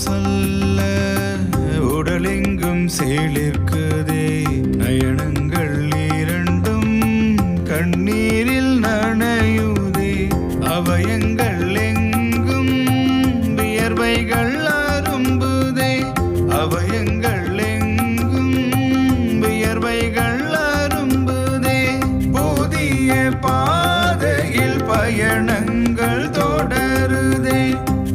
சொல்ல உடலெங்கும் சேலிருக்குதே. நயனங்கள் இரண்டும் கண்ணீரில் நனையுதே. அவயங்கள் எங்கும் வியர்வைகள் அரும்புதே. அவயங்கள் எங்கும் வியர்வைகள் அரும்புதே. புதிய பாதையில் பயணங்கள் தொடருதே.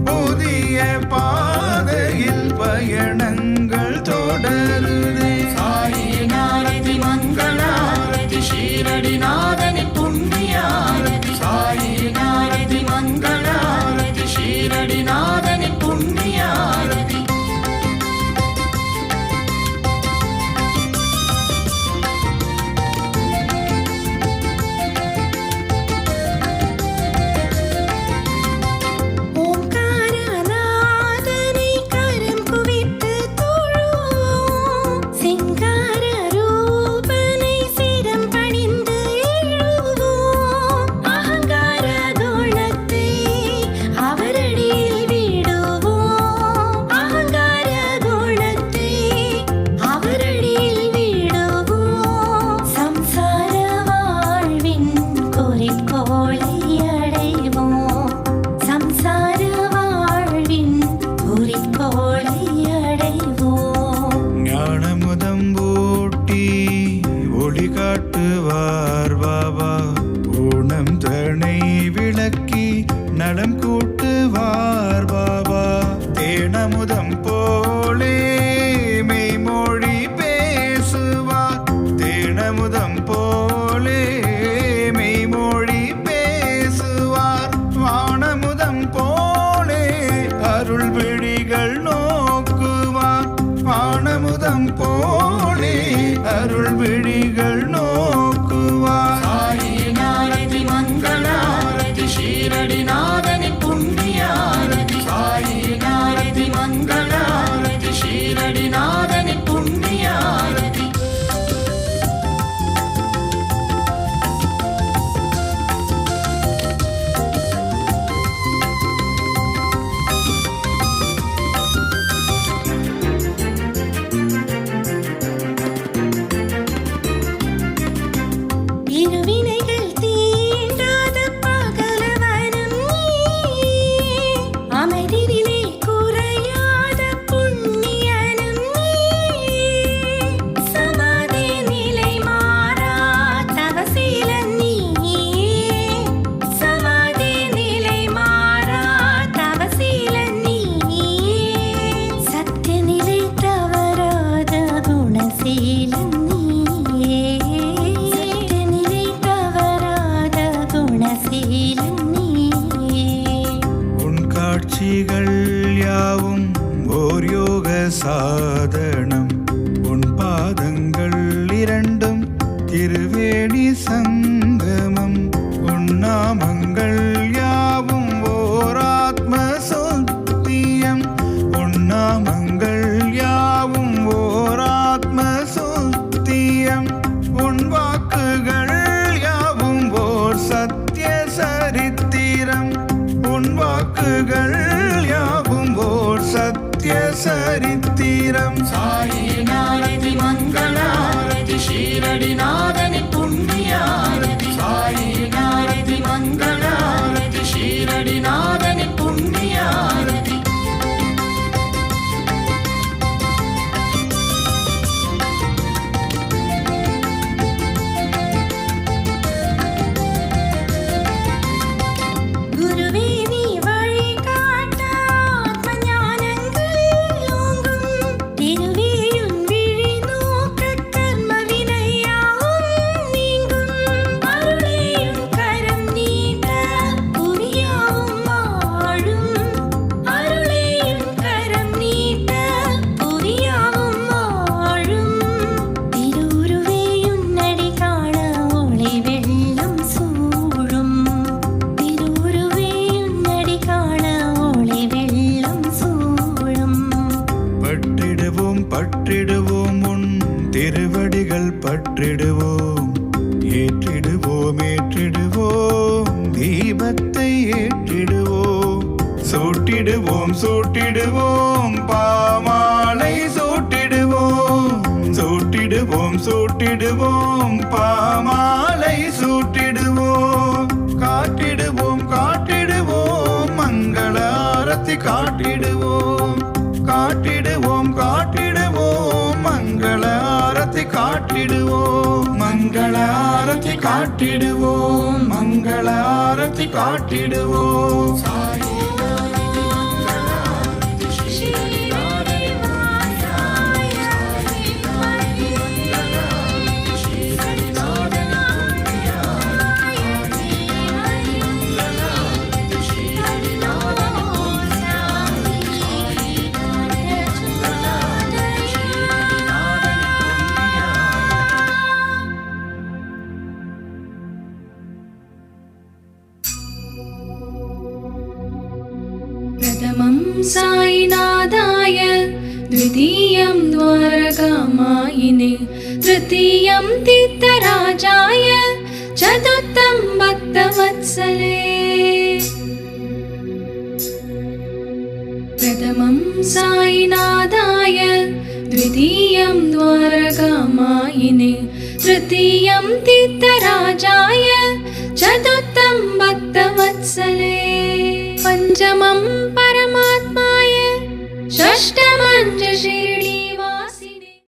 புதிய பாதையில் பயணங்கள் தொடருதே. சாயினாரதி மங்களாரதி ஷீரடிநாதனி புண்ணியாரதி. சாயினாரதி மங்களாரதி ஷீரடிநாதனி புண்ணியாரதி. காட்டுவார் பாபா பூணம் தனை விளக்கி நலம் கூட்டுவார் பாபா. தேனமுதம் போலே மெய்மொழி பேசுவார். தேனமுதம் போலே மெய்மொழி பேசுவார். வானமுதம் போலே அருள் விழிகள் நோக்குவார். வானமுதம் போலே அருள் விழிகள் நோக்குவார். சாயினாரதி மங்களாரதி ஷீரடிநாதனி புண்ணியாரதி. சாயினாரதி மங்களாரதி ஷீரடிநாதனி புண்ணியாரதி. காட்சிகள் யாவும் ஓர் யோக சாதனம். உன் பாதங்கள் இரண்டும் திருவேணி சங்கமம். உன் நாமங்கள் யாவும் ஓர் ஆத்ம சொத்தியம். உன் நாமங்கள் யாவும் ஓர் ஆத்ம சொத்தியம். உன் வாக்குகள் யாவும் ஓர் சத்திய சரித்திரம். உன் வாக்குகள் யாவும் ஓர் சத்திய சரித்திரம். சாயினாரதி மங்களாரதி ஷீரடிநாதனி புண்ணியாரதி. சாயினாரதி மங்களாரதி ஷீரடிநாதனி புண்ணியாரதி. பற்றிடுவோம் உன் திருவடிகள் பற்றிடுவோம். ஏற்றிடுவோம் ஏற்றிடுவோம் தீபத்தை ஏற்றிடுவோம். சூட்டிடுவோம் சூட்டிடுவோம் பாமாலை சூட்டிடுவோம் சூட்டிடுவோம் சூட்டிடுவோம் பாமாலை சூட்டிடுவோம் காட்டிடுவோம் காட்டிடுவோம் மங்கள ஆரத்தி காட்டிடுவோம் காட்டிடுவோம் காட்டிடுவோம் மங்கள ஆரத்தி காட்டிடுவோம் மங்கள ஆரத்தி காட்டிடுவோம் மங்கள ஆரத்தி காட்டிடுவோம் प्रथमं साईनाथाय द्वितीयं द्वारकामायिने तृतीयं तीर्थराजाय चतुर्थं भक्तवत्सले प्रथमं साईनाथाय द्वितीयं द्वारकामायिने तृतीयं तीर्थराजाय चतुर्थं भक्तवत्सले पंचमं परमात्माय षष्ठमं च श्री